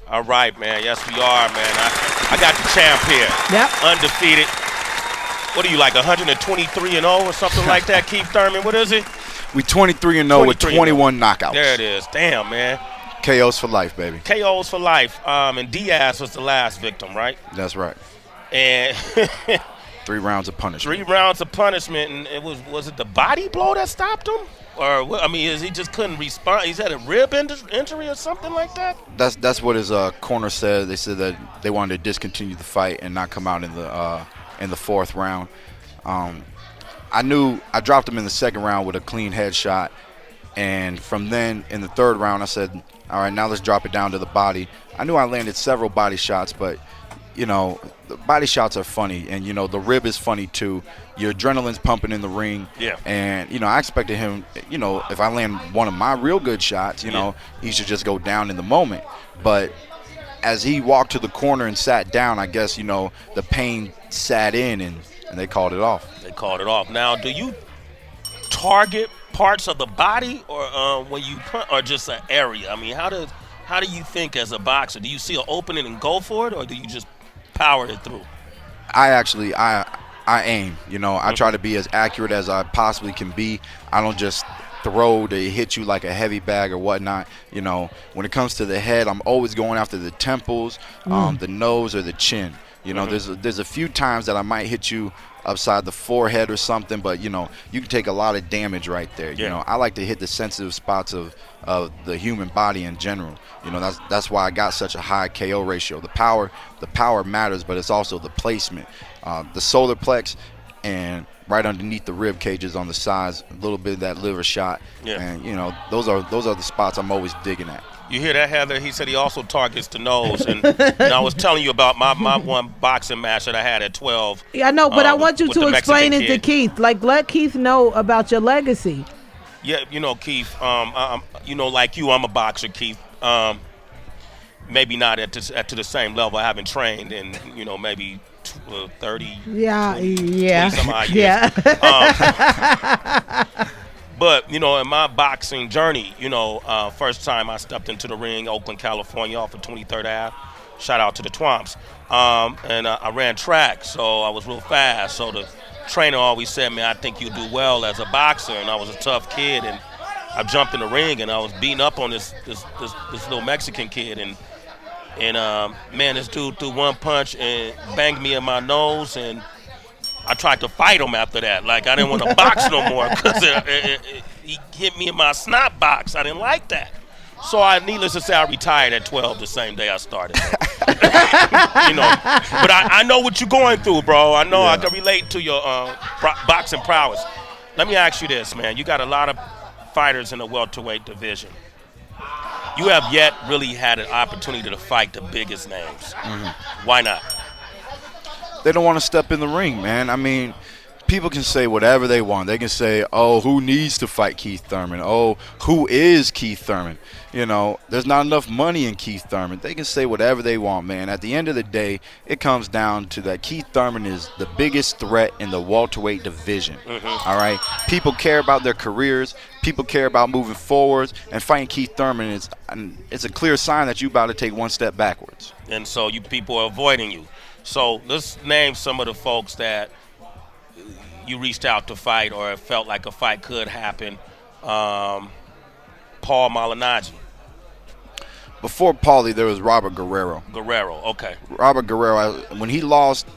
All right, man. Yes, we are, man. I got the champ here. Yep. Undefeated. What are you, like 123 and 0 or something like that, Keith Thurman? What is it? We 23 and 0 with 21 knockouts. There it is. Damn, man. KOs for life, baby. KOs for life. And Diaz was the last victim, right? That's right. And 3 rounds of punishment. 3 rounds of punishment, and was it the body blow that stopped him? Or, I mean, he just couldn't respond? He's had a rib injury or something like that? That's what his corner said. They said that they wanted to discontinue the fight and not come out in the 4th round. I knew I dropped him in the 2nd round with a clean headshot, and from then in the 3rd round I said, all right, now let's drop it down to the body. I knew I landed several body shots, but you know, the body shots are funny, and you know, the rib is funny too. Your adrenaline's pumping in the ring. Yeah. And you know, I expected him, you know, if I land one of my real good shots, you know, he should just go down in the moment. But as he walked to the corner and sat down, I guess, you know, the pain sat in, and they called it off. They called it off. Now, do you target parts of the body, or when you or just an area? I mean, how do you think as a boxer? Do you see an opening and go for it, or do you just power it through? I aim. You know, I try to be as accurate as I possibly can be. I don't just throw to hit you like a heavy bag or whatnot. You know, when it comes to the head, I'm always going after the temples, the nose, or the chin. You know, there's a few times that I might hit you upside the forehead or something, but you know, you can take a lot of damage right there. You know, I like to hit the sensitive spots of the human body in general. You know, that's why I got such a high KO ratio. The power matters, but it's also the placement. The solar plex and right underneath the rib cages on the sides, a little bit of that liver shot. And you know, those are the spots I'm always digging at. You hear that, Heather? He said he also targets the nose. And I was telling you about my one boxing match that I had at 12. Yeah, I know, but I want you with to the explain Mexican it to kid. Keith. Like, let Keith know about your legacy. Yeah, you know, Keith, you know, like you, I'm a boxer, Keith. Maybe not to the same level. I haven't trained in, you know, maybe 30, Yeah, 20 some odd years. Yeah. But, you know, in my boxing journey, you know, first time I stepped into the ring, Oakland, California, off of 23rd Ave. Shout out to the Twomps. And I ran track, so I was real fast. So the trainer always said, man, I think you do well as a boxer. And I was a tough kid, and I jumped in the ring, and I was beating up on this little Mexican kid. And man, this dude threw one punch and banged me in my nose, and I tried to fight him after that. Like, I didn't want to box no more because he hit me in my snot box. I didn't like that. So needless to say, I retired at 12 the same day I started. You know, but I know what you're going through, bro. I know I can relate to your boxing prowess. Let me ask you this, man. You got a lot of fighters in the welterweight division. You have yet really had an opportunity to fight the biggest names. Why not? They don't want to step in the ring, man. I mean, people can say whatever they want. They can say, oh, who needs to fight Keith Thurman? Oh, who is Keith Thurman? You know, there's not enough money in Keith Thurman. They can say whatever they want, man. At the end of the day, it comes down to that Keith Thurman is the biggest threat in the welterweight division. All right? People care about their careers. People care about moving forwards. And fighting Keith Thurman it's a clear sign that you're about to take one step backwards. And so you people are avoiding you. So let's name some of the folks that you reached out to fight or felt like a fight could happen. Paul Malignaggi. Before Paulie, there was Robert Guerrero. Okay. Robert Guerrero, when he lost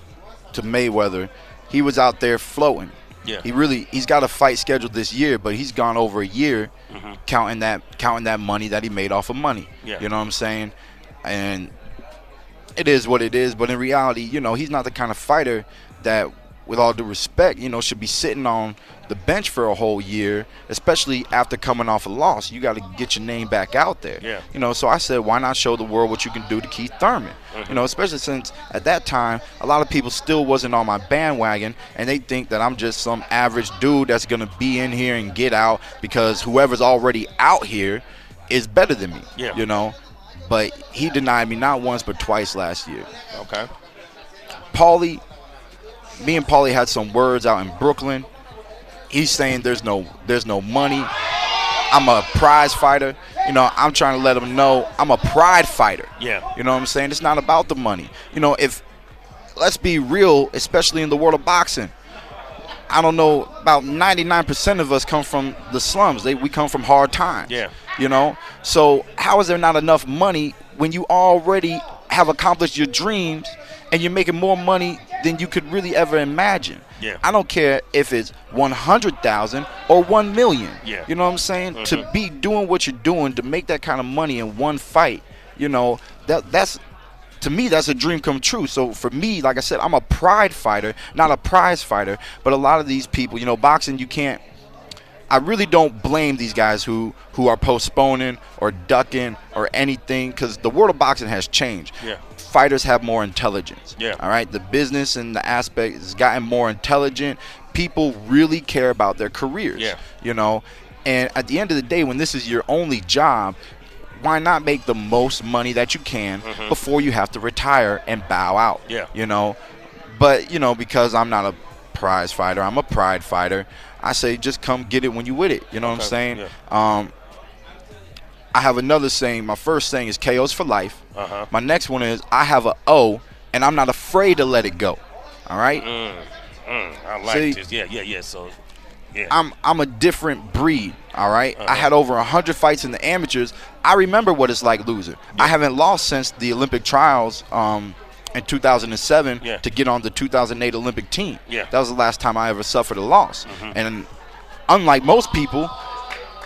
to Mayweather, he was out there floating. Yeah. He's got a fight scheduled this year, but he's gone over a year counting that money that he made off of money. Yeah. You know what I'm saying? And it is what it is, but in reality, you know, he's not the kind of fighter that, with all due respect, you know, should be sitting on the bench for a whole year, especially after coming off a loss. You got to get your name back out there. Yeah. You know, so I said, why not show the world what you can do to Keith Thurman? You know, especially since at that time, a lot of people still wasn't on my bandwagon, and they think that I'm just some average dude that's going to be in here and get out because whoever's already out here is better than me. Yeah. You know? But he denied me not once but twice last year. Okay. Me and Paulie had some words out in Brooklyn. He's saying there's no money. I'm a prize fighter. You know, I'm trying to let them know I'm a pride fighter. Yeah. You know what I'm saying? It's not about the money. You know, let's be real, especially in the world of boxing. I don't know, about 99% of us come from the slums. We come from hard times. Yeah. You know? So how is there not enough money when you already have accomplished your dreams and you're making more money than you could really ever imagine? Yeah. I don't care if it's 100,000 or 1 million. Yeah. You know what I'm saying? To be doing what you're doing, to make that kind of money in one fight, you know, that's to me, that's a dream come true. So for me, like I said, I'm a pride fighter, not a prize fighter. But a lot of these people, you know, boxing, I really don't blame these guys who are postponing or ducking or anything, because the world of boxing has changed. Yeah. Fighters have more intelligence. Yeah. All right. The business and the aspect has gotten more intelligent. People really care about their careers. Yeah. You know, and at the end of the day, when this is your only job, why not make the most money that you can before you have to retire and bow out? Yeah. You know, but, you know, because I'm not a prize fighter, I'm a pride fighter, I say just come get it when you with it. You know what I'm saying? Yeah. I have another saying. My first saying is KO's for life. Uh-huh. My next one is I have a O, and I'm not afraid to let it go. All right? I like See, this. Yeah. So, yeah. I'm a different breed. All right? I had over 100 fights in the amateurs. I remember what it's like losing. I haven't lost since the Olympic trials in 2007 to get on the 2008 Olympic team. Yeah. That was the last time I ever suffered a loss. And unlike most people,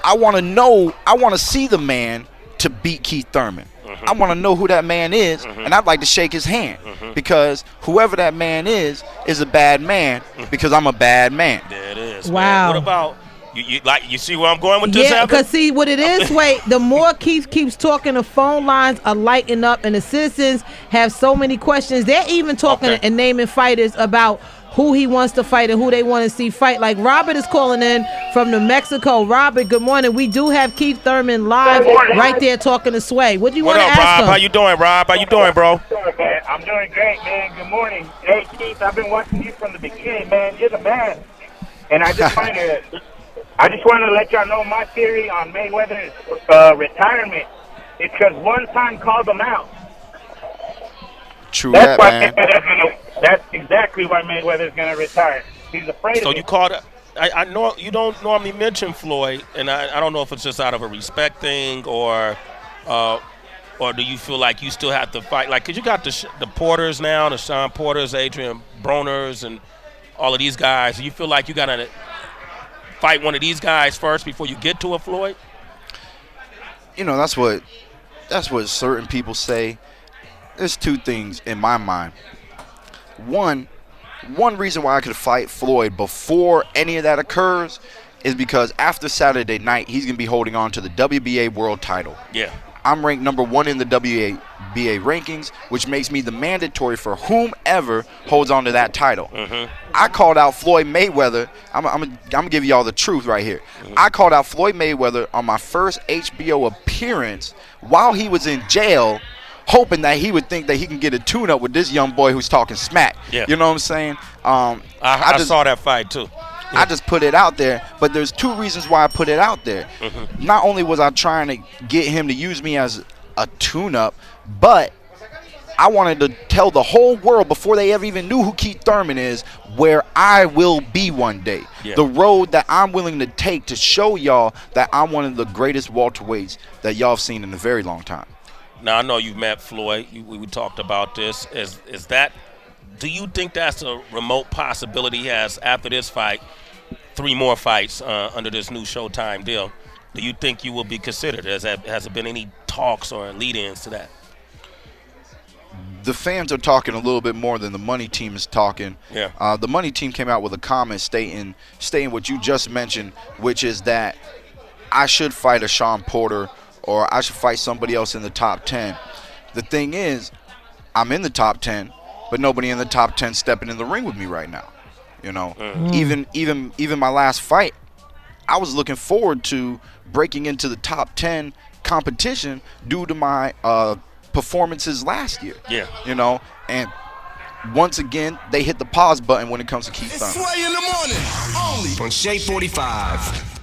I want to see the man to beat Keith Thurman. I want to know who that man is, and I'd like to shake his hand, because whoever that man is a bad man, because I'm a bad man. There it is. Wow. Man. What about you see where I'm going with this? Yeah, because see what it is, wait, the more Keith keeps talking, the phone lines are lighting up, and the citizens have so many questions. They're even talking and naming fighters about who he wants to fight and who they want to see fight. Like Robert is calling in from New Mexico. Robert, good morning. We do have Keith Thurman live right there talking to Sway. What do you want to ask Rob? him? How you doing, Rob? How you doing, bro? Man, I'm doing great, man. Good morning. Hey, Keith, I've been watching you from the beginning, man. You're the man. And I just want to let y'all know my theory on Mayweather's retirement. It's because one time called him out. True that, man. That's exactly why Mayweather's going to retire. He's afraid of it. So you called it. I know you don't normally mention Floyd, and I don't know if it's just out of a respect thing or do you feel like you still have to fight? Like, 'cause you got the Porters now, the Sean Porters, Adrian Broners, and all of these guys. Do you feel like you got to fight one of these guys first before you get to a Floyd? You know, that's what certain people say. There's two things in my mind. One reason why I could fight Floyd before any of that occurs is because after Saturday night, he's going to be holding on to the WBA world title. Yeah. I'm ranked number 1 in the WBA rankings, which makes me the mandatory for whomever holds on to that title. I called out Floyd Mayweather. I'm going to give y'all the truth right here. I called out Floyd Mayweather on my first HBO appearance while he was in jail, hoping that he would think that he can get a tune-up with this young boy who's talking smack. Yeah. You know what I'm saying? I saw that fight, too. I just put it out there, but there's two reasons why I put it out there. Not only was I trying to get him to use me as a tune-up, but I wanted to tell the whole world before they ever even knew who Keith Thurman is where I will be one day. Yeah. The road that I'm willing to take to show y'all that I'm one of the greatest welterweights that y'all have seen in a very long time. Now, I know you met Floyd. We talked about this. Is that? Do you think that's a remote possibility? He has, after this fight, 3 more fights under this new Showtime deal. Do you think you will be considered? Has there been any talks or lead-ins to that? The fans are talking a little bit more than the money team is talking. Yeah. The money team came out with a comment stating what you just mentioned, which is that I should fight a Sean Porter or I should fight somebody else in the top 10. The thing is, I'm in the top 10, but nobody in the top 10 stepping in the ring with me right now. You know, even my last fight, I was looking forward to breaking into the top 10 competition due to my performances last year. Yeah. You know, and once again, they hit the pause button when it comes to Keith Thurman. It's Sway in the morning, only on Shea 45.